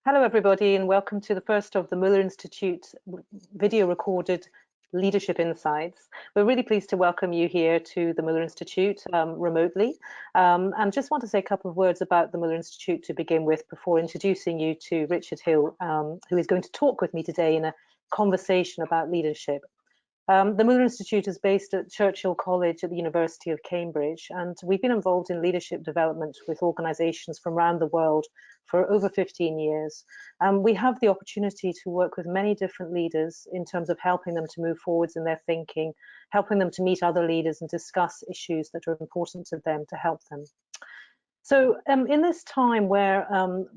Hello, everybody, and welcome to the first of the Møller Institute video recorded Leadership Insights. We're really pleased to welcome you here to the Møller Institute remotely. And just want to say a couple of words about the Møller Institute to begin with before introducing you to Richard Hill, who is going to talk with me today in a conversation about leadership. The Møller Institute is based at Churchill College at the University of Cambridge, and we've been involved in leadership development with organisations from around the world for over 15 years. We have the opportunity to work with many different leaders in terms of helping them to move forwards in their thinking, helping them to meet other leaders and discuss issues that are important to them to help them. So in this time where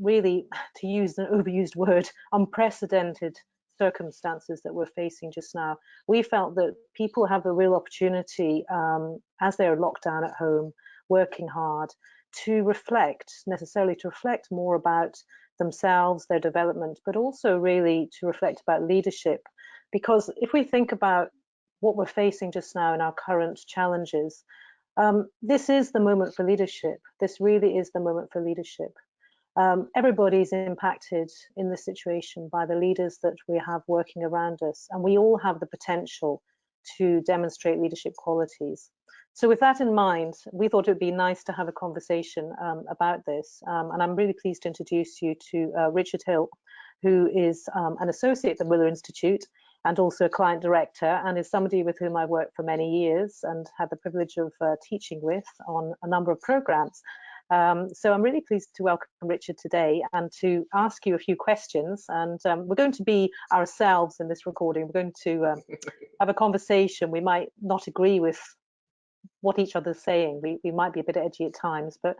really, to use an overused word, unprecedented circumstances that we're facing just now, we felt that people have a real opportunity as they are locked down at home, working hard, to reflect more about themselves, their development, but also really to reflect about leadership. Because if we think about what we're facing just now in our current challenges, this is the moment for leadership. This really is the moment for leadership. Everybody's impacted in this situation by the leaders that we have working around us, and we all have the potential to demonstrate leadership qualities. So with that in mind, we thought it would be nice to have a conversation about this, and I'm really pleased to introduce you to Richard Hill, who is an associate at the Møller Institute and also a client director, and is somebody with whom I've worked for many years and had the privilege of teaching with on a number of programs. So I'm really pleased to welcome Richard today and to ask you a few questions. And we're going to be ourselves in this recording. We're going to have a conversation. We might not agree with what each other's saying. We might be a bit edgy at times, but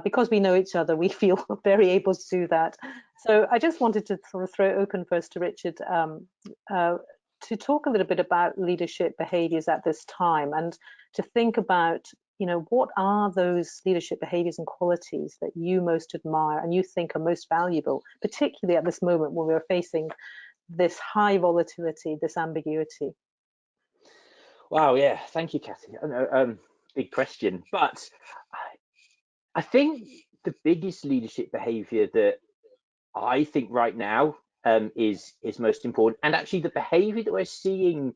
because we know each other, we feel very able to do that. So I just wanted to sort of throw it open first to Richard to talk a little bit about leadership behaviours at this time, and to think about, you know, what are those leadership behaviours and qualities that you most admire and you think are most valuable, particularly at this moment when we're facing this high volatility, this ambiguity. Wow, yeah, thank you, Cathy. Big question, but I think the biggest leadership behaviour that I think right now is most important, and actually the behaviour that we're seeing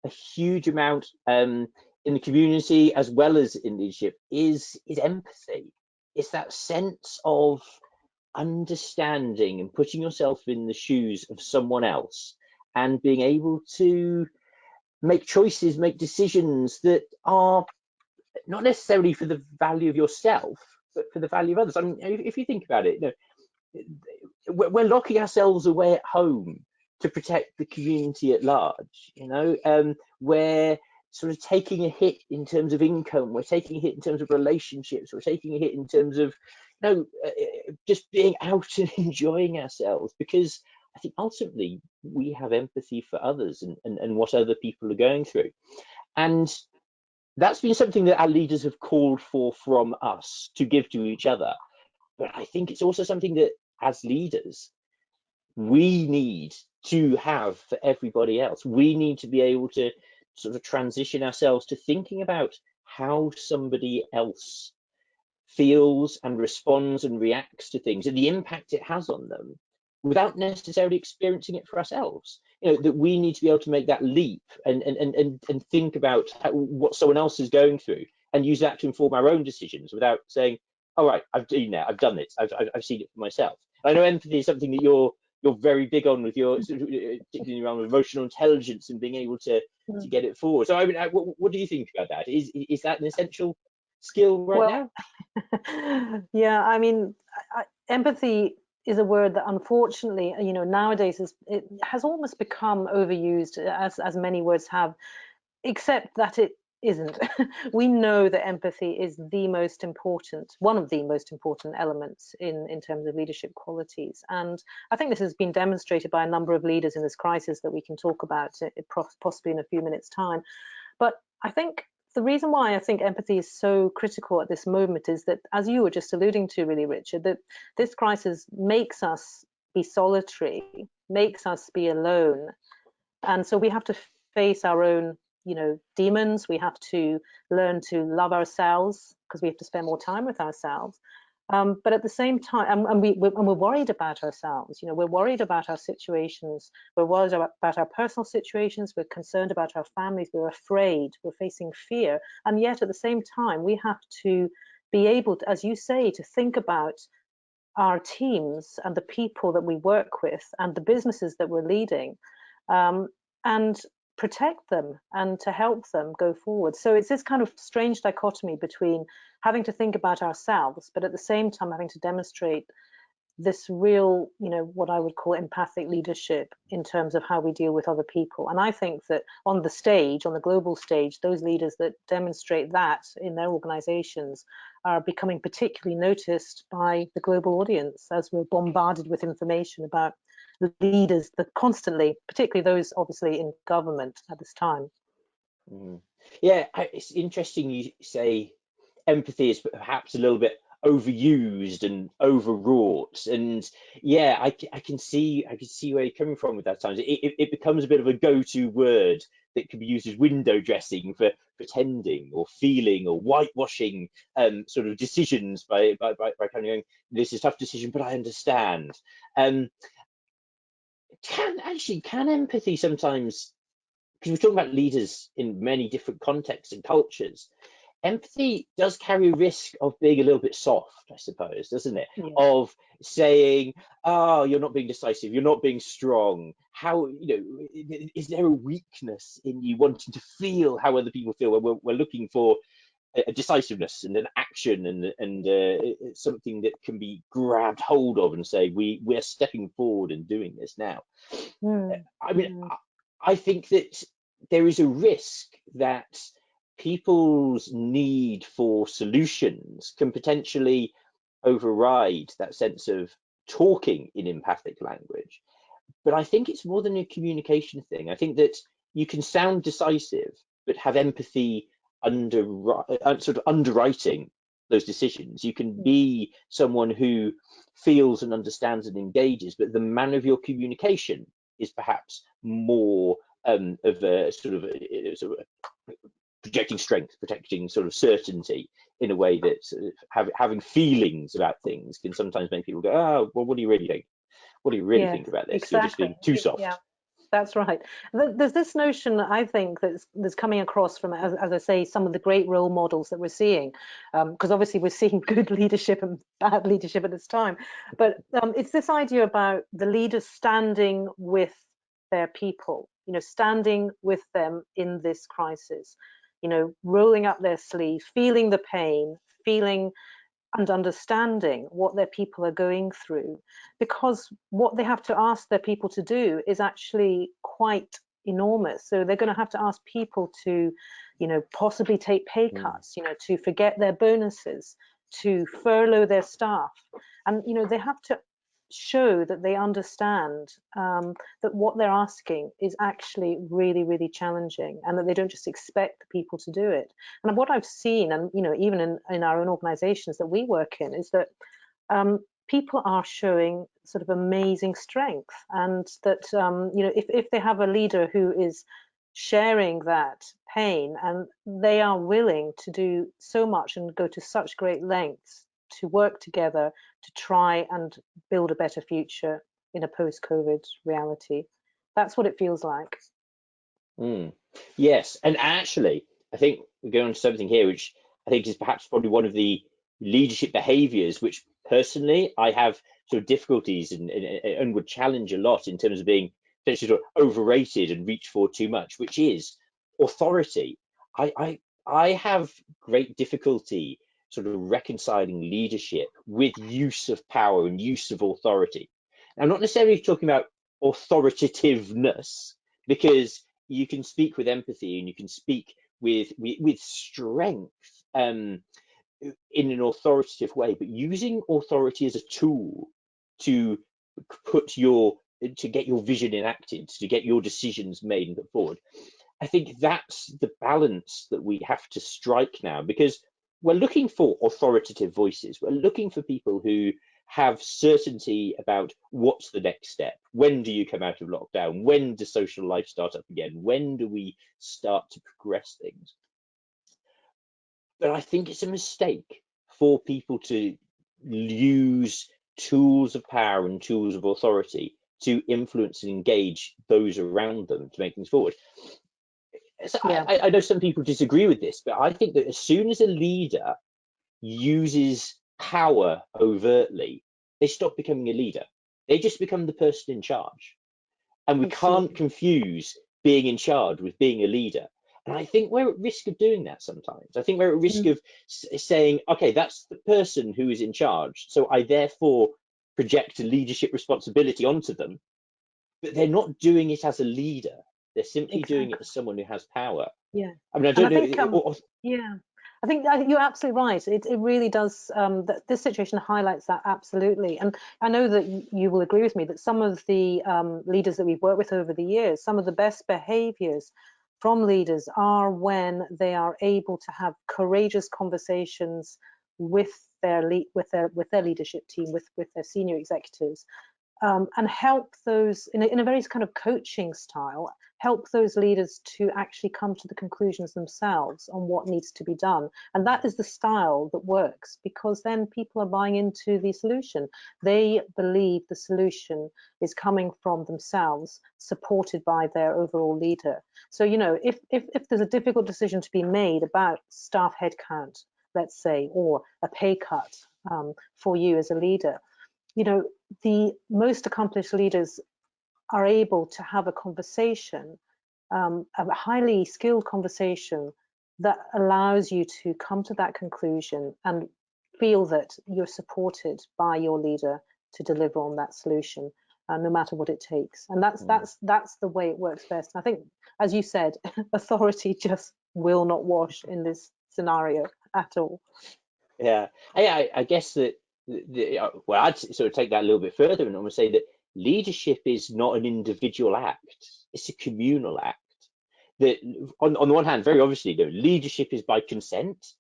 a huge amount in the community as well as in leadership is empathy. It's that sense of understanding and putting yourself in the shoes of someone else and being able to make choices, make decisions that are not necessarily for the value of yourself, but for the value of others. I mean, if you think about it, you know, we're locking ourselves away at home to protect the community at large. You know, we're sort of taking a hit in terms of income. We're taking a hit in terms of relationships. We're taking a hit in terms of, you know, just being out and enjoying ourselves, because I think ultimately we have empathy for others and what other people are going through. And that's been something that our leaders have called for from us to give to each other. But I think it's also something that as leaders, we need to have for everybody else. We need to be able to sort of transition ourselves to thinking about how somebody else feels and responds and reacts to things and the impact it has on them, without necessarily experiencing it for ourselves. You know, that we need to be able to make that leap and think about what someone else is going through and use that to inform our own decisions without saying, all right, I've done it, I've seen it for myself. I know empathy is something that you're very big on with your, particularly around emotional intelligence and being able to get it forward. So I mean, what do you think about that? Is that an essential skill right now? Yeah, I mean, empathy is a word that unfortunately, you know, nowadays it has almost become overused, as many words have, except that it isn't. We know that empathy is the most important, one of the most important elements in terms of leadership qualities. And I think this has been demonstrated by a number of leaders in this crisis that we can talk about possibly in a few minutes' time. But I think the reason why I think empathy is so critical at this moment is that, as you were just alluding to, really, Richard, that this crisis makes us be solitary, makes us be alone. And so we have to face our own, you know, demons. We have to learn to love ourselves because we have to spend more time with ourselves. But at the same time, and we're worried about ourselves. We're worried about our situations. We're worried about our personal situations. We're concerned about our families. We're afraid. We're facing fear. And yet, at the same time, we have to be able to, as you say, to think about our teams and the people that we work with and the businesses that we're leading, and protect them and to help them go forward. So it's this kind of strange dichotomy between having to think about ourselves, but at the same time having to demonstrate this real, what I would call empathic leadership in terms of how we deal with other people. And I think that on the stage, on the global stage, those leaders that demonstrate that in their organizations are becoming particularly noticed by the global audience as we're bombarded with information about leaders that constantly, particularly those obviously in government at this time. Yeah, it's interesting you say empathy is perhaps a little bit overused and overwrought, and yeah, I can see where you're coming from with that. Times it becomes a bit of a go-to word that can be used as window dressing for pretending or feeling or whitewashing sort of decisions by kind of going, this is a tough decision, but I understand. Can empathy sometimes, because we're talking about leaders in many different contexts and cultures, empathy does carry a risk of being a little bit soft, I suppose, doesn't it? Yeah. Of saying, oh, you're not being decisive, you're not being strong. How, is there a weakness in you wanting to feel how other people feel? We're looking for a decisiveness and an action and something that can be grabbed hold of and say, we're stepping forward and doing this now. I mean, I think that there is a risk that people's need for solutions can potentially override that sense of talking in empathic language. But I think it's more than a communication thing. I think that you can sound decisive, but have empathy sort of underwriting those decisions. You can be someone who feels and understands and engages, but the manner of your communication is perhaps more of a sort of projecting strength, projecting sort of certainty in a way that sort of having feelings about things can sometimes make people go, oh, well, what do you really think? What do you really think about this? Exactly. You're just being too soft. Yeah. That's right. There's this notion, I think, that's coming across from, as I say, some of the great role models that we're seeing, because obviously we're seeing good leadership and bad leadership at this time. But it's this idea about the leaders standing with their people, standing with them in this crisis, rolling up their sleeve, feeling the pain, feeling and understanding what their people are going through, because what they have to ask their people to do is actually quite enormous. So they're going to have to ask people to, possibly take pay cuts, to forget their bonuses, to furlough their staff. And, they have to show that they understand that what they're asking is actually really, really challenging, and that they don't just expect the people to do it. And what I've seen, and even in our own organizations that we work in, is that people are showing sort of amazing strength, and that if they have a leader who is sharing that pain and they are willing to do so much and go to such great lengths to work together to try and build a better future in a post-COVID reality. That's what it feels like. Yes, and actually, I think we're going on to something here which I think is perhaps probably one of the leadership behaviors which personally I have sort of difficulties and would challenge a lot in terms of being potentially sort of overrated and reach for too much, which is authority. I have great difficulty sort of reconciling leadership with use of power and use of authority. I'm not necessarily talking about authoritativeness, because you can speak with empathy and you can speak with strength in an authoritative way, but using authority as a tool to to get your vision enacted, to get your decisions made and put forward. I think that's the balance that we have to strike now, because we're looking for authoritative voices. We're looking for people who have certainty about what's the next step. When do you come out of lockdown? When does social life start up again? When do we start to progress things? But I think it's a mistake for people to use tools of power and tools of authority to influence and engage those around them to make things forward. So Yeah, I know some people disagree with this, but I think that as soon as a leader uses power overtly, they stop becoming a leader. They just become the person in charge. And we can't absolutely. confuse being in charge with being a leader. And I think we're at risk of doing that sometimes. I think we're at risk Mm, of saying, okay, that's the person who is in charge. So I therefore project a leadership responsibility onto them, but they're not doing it as a leader. They're simply doing it exactly. as someone who has power. Yeah. I mean, I And I don't think, know. yeah, I think you're absolutely right. It really does, that this situation highlights that absolutely. And I know that you will agree with me that some of the leaders that we've worked with over the years, some of the best behaviors from leaders are when they are able to have courageous conversations with with their leadership team, with their senior executives, and help those in a very kind of coaching style, help those leaders to actually come to the conclusions themselves on what needs to be done. And that is the style that works, because then people are buying into the solution. They believe the solution is coming from themselves, supported by their overall leader. So, you know, if there's a difficult decision to be made about staff headcount, let's say, or a pay cut for you as a leader, you know, the most accomplished leaders are able to have a conversation, a highly skilled conversation that allows you to come to that conclusion and feel that you're supported by your leader to deliver on that solution, no matter what it takes. And that's the way it works best. And I think, as you said, authority just will not wash in this scenario at all. Yeah, I guess that well, I'd sort of take that a little bit further and almost say that leadership is not an individual act; it's a communal act. That on the one hand, very obviously, leadership is by consent.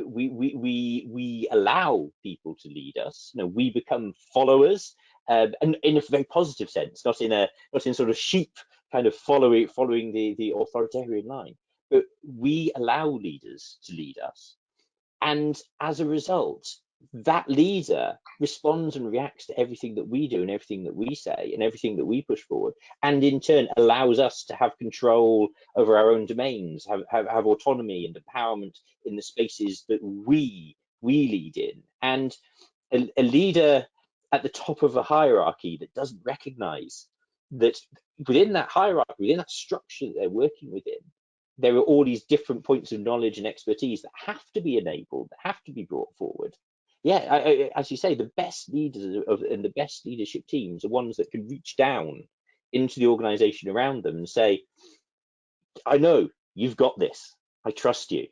We allow people to lead us. We become followers, and in a very positive sense, not in sort of sheep kind of following the authoritarian line, but we allow leaders to lead us. And as a result, that leader responds and reacts to everything that we do and everything that we say and everything that we push forward, and in turn allows us to have control over our own domains, have autonomy and empowerment in the spaces that we lead in. And a leader at the top of a hierarchy that doesn't recognize that within that hierarchy, within that structure that they're working within, there are all these different points of knowledge and expertise that have to be enabled, that have to be brought forward. Yeah, as you say, the best leaders and the best leadership teams are ones that can reach down into the organization around them and say, I know you've got this. I trust you.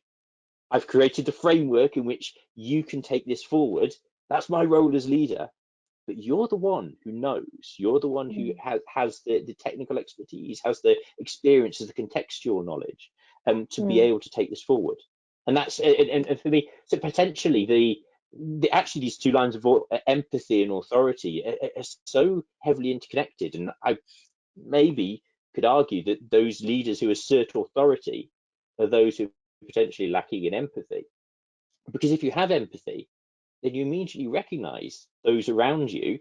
I've created a framework in which you can take this forward. That's my role as leader. But you're the one who knows. You're the one who Mm, has the technical expertise, has the experience, has the contextual knowledge, to be mm, able to take this forward. And that's and for me, so potentially actually these two lines of empathy and authority are so heavily interconnected. And I maybe could argue that those leaders who assert authority are those who are potentially lacking in empathy. Because if you have empathy, then you immediately recognize those around you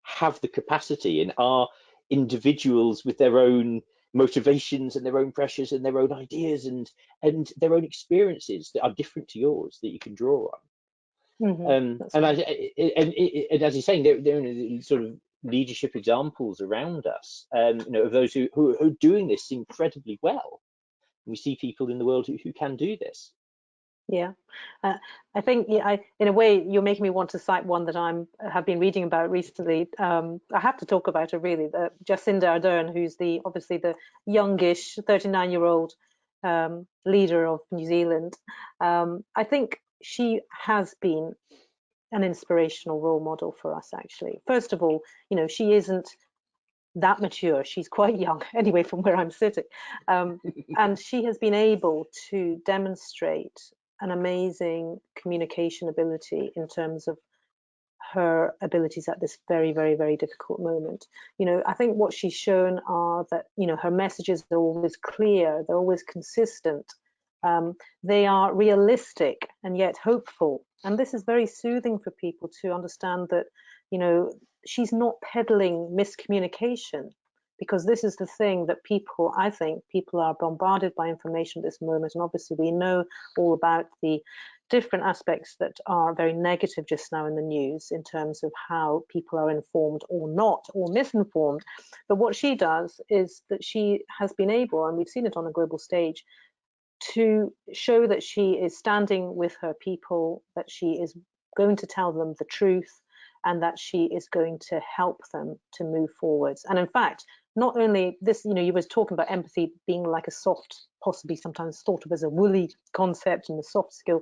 have the capacity and are individuals with their own motivations and their own pressures and their own ideas and their own experiences that are different to yours that you can draw on. that's And right. and as you're saying, there are sort of leadership examples around us, of those who are doing this incredibly well. We see people in the world who can do this. Yeah, I think, yeah, in a way, you're making me want to cite one that have been reading about recently. I have to talk about her really, Jacinda Ardern, who's obviously the youngish 39-year-old leader of New Zealand. I think she has been an inspirational role model for us, actually. First of all, she isn't that mature. She's quite young, anyway, from where I'm sitting. And she has been able to demonstrate an amazing communication ability in terms of her abilities at this very, very, very difficult moment. I think what she's shown are that, her messages are always clear, they're always consistent, They are realistic and yet hopeful. And this is very soothing for people to understand that, you know, she's not peddling miscommunication, because this is the thing that people, I think, people are bombarded by information at this moment. And obviously we know all about the different aspects that are very negative just now in the news in terms of how people are informed or not, or misinformed. But what she does is that she has been able, and we've seen it on a global stage, to show that she is standing with her people, that she is going to tell them the truth, and that she is going to help them to move forwards. And in fact, not only this, you know, you were talking about empathy being like a soft, possibly sometimes thought of as a woolly concept and a soft skill.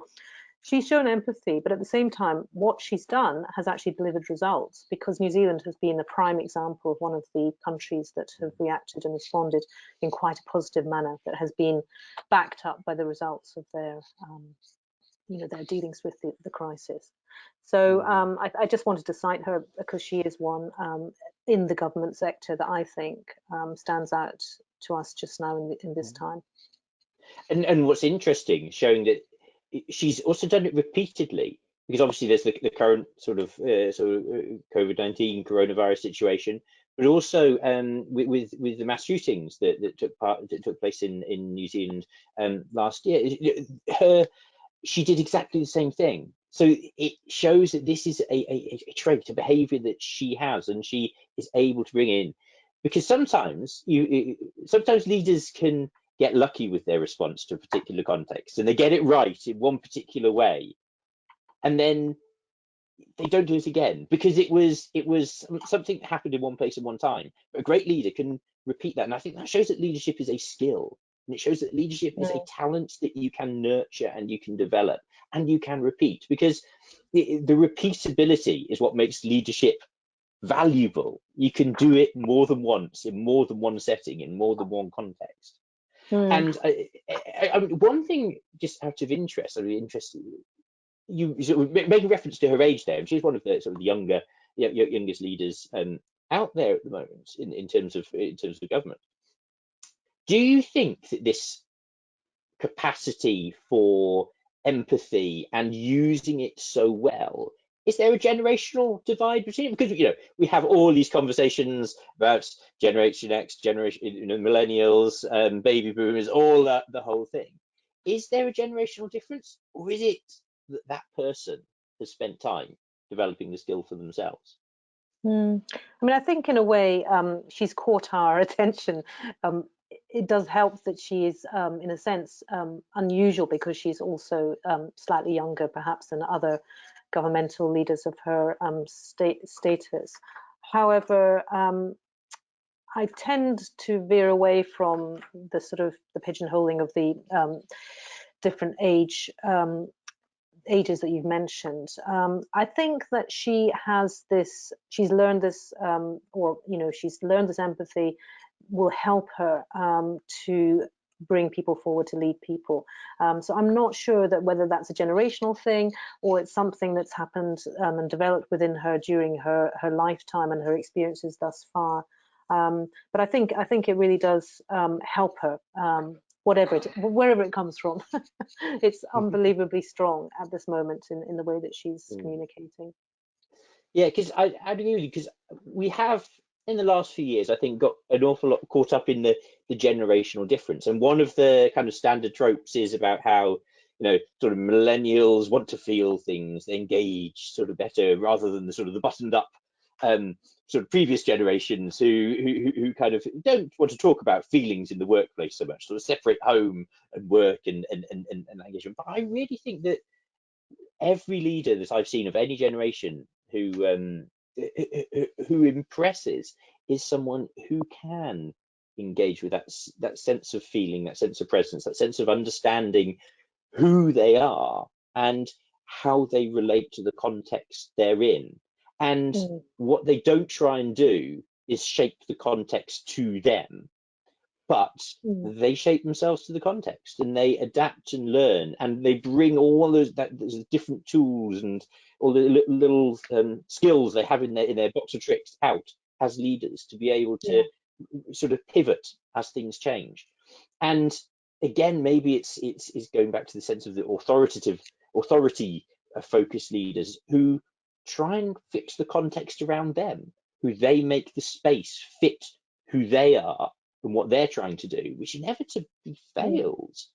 She's shown empathy, but at the same time, what she's done has actually delivered results, because New Zealand has been a prime example of one of the countries that have reacted and responded in quite a positive manner, that has been backed up by the results of their, you know, their dealings with the crisis. So I just wanted to cite her because she is one in the government sector that I think stands out to us just now in this time. And what's interesting, showing that she's also done it repeatedly, because obviously there's the current sort of COVID-19 coronavirus situation, but also with the mass shootings that took place in New Zealand last year. She did exactly the same thing. So it shows that this is a trait, a behavior that she has, and she is able to bring in. Because sometimes leaders can get lucky with their response to a particular context, and they get it right in one particular way, and then they don't do it again because it was something that happened in one place at one time. But a great leader can repeat that, and I think that shows that leadership is a skill, and it shows that leadership is a talent that you can nurture and you can develop and you can repeat, because the repeatability is what makes leadership valuable. You can do it more than once, in more than one setting, in more than one context. And I mean, one thing, just out of interest, I'd be interested, you making reference to her age there, and she's one of the sort of youngest leaders out there at the moment in terms of the government. Do you think that this capacity for empathy and using it so well, is there a generational divide between it? Because, you know, we have all these conversations about Generation X, millennials, baby boomers, all that, the whole thing. Is there a generational difference, or is it that person has spent time developing the skill for themselves? I mean, I think in a way she's caught our attention. It does help that she is, in a sense, unusual, because she's also slightly younger, perhaps, than other governmental leaders of her status. However, I tend to veer away from the sort of the pigeonholing of the different ages that you've mentioned. I think that she has this, she's learned this, or, you know, she's learned this empathy will help her to bring people forward, to lead people. So I'm not sure that whether that's a generational thing or it's something that's happened and developed within her during her lifetime and her experiences thus far. But I think it really does help her, wherever it comes from. It's unbelievably strong at this moment in the way that she's communicating. Yeah, because I agree with you, because we have in the last few years, I think, got an awful lot caught up in the generational difference. And one of the kind of standard tropes is about how, you know, sort of millennials want to feel things, they engage sort of better, rather than the sort of the buttoned up sort of previous generations who kind of don't want to talk about feelings in the workplace so much, sort of separate home and work and engagement. But I really think that every leader that I've seen of any generation who impresses is someone who can engage with that sense of feeling, that sense of presence, that sense of understanding who they are and how they relate to the context they're in. And what they don't try and do is shape the context to them, but they shape themselves to the context, and they adapt and learn, and they bring all those different tools and all the little skills they have in their box of tricks out as leaders to be able to sort of pivot as things change. And again, maybe it's going back to the sense of the authority focused leaders who try and fix the context around them, who they make the space fit who they are and what they're trying to do, which inevitably fails.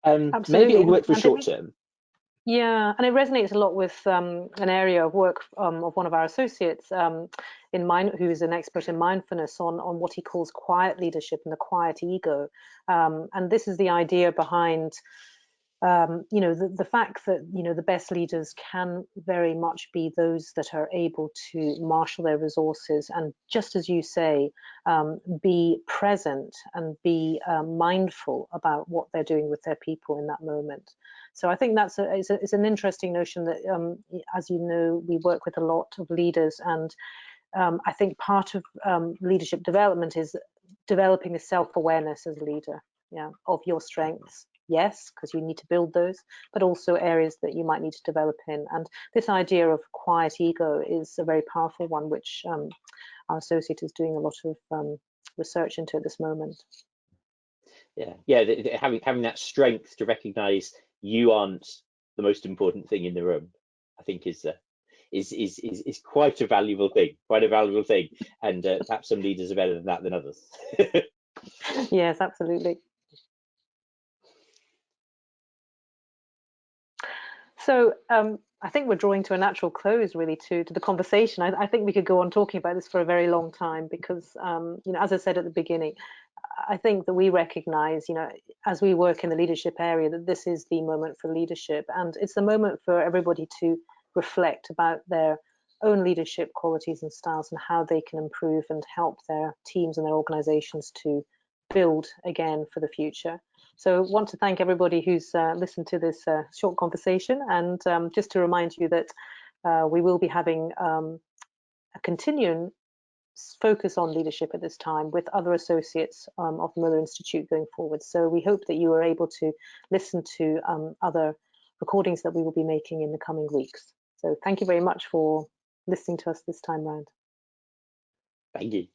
Maybe Absolutely. it'll work for And short term. yeah, and it resonates a lot with an area of work of one of our associates who is an expert in mindfulness on what he calls quiet leadership and the quiet ego. And this is the idea behind the fact that the best leaders can very much be those that are able to marshal their resources and, just as you say, be present and be mindful about what they're doing with their people in that moment. So I think that's it's an interesting notion that, as you know, we work with a lot of leaders, and I think part of leadership development is developing a self-awareness as a leader, of your strengths. Yes, because you need to build those, but also areas that you might need to develop in. And this idea of quiet ego is a very powerful one, which our associate is doing a lot of research into at this moment. Yeah, having that strength to recognize you aren't the most important thing in the room, I think is quite a valuable thing, and perhaps some leaders are better than that than others. Yes, absolutely. So I think we're drawing to a natural close, really, to the conversation. I think we could go on talking about this for a very long time because, as I said at the beginning, I think that we recognize, as we work in the leadership area, that this is the moment for leadership, and it's the moment for everybody to reflect about their own leadership qualities and styles and how they can improve and help their teams and their organizations to build again for the future. So I want to thank everybody who's listened to this short conversation, and just to remind you that we will be having a continuing focus on leadership at this time with other associates of the Møller Institute going forward. So we hope that you are able to listen to other recordings that we will be making in the coming weeks. So thank you very much for listening to us this time round. Thank you.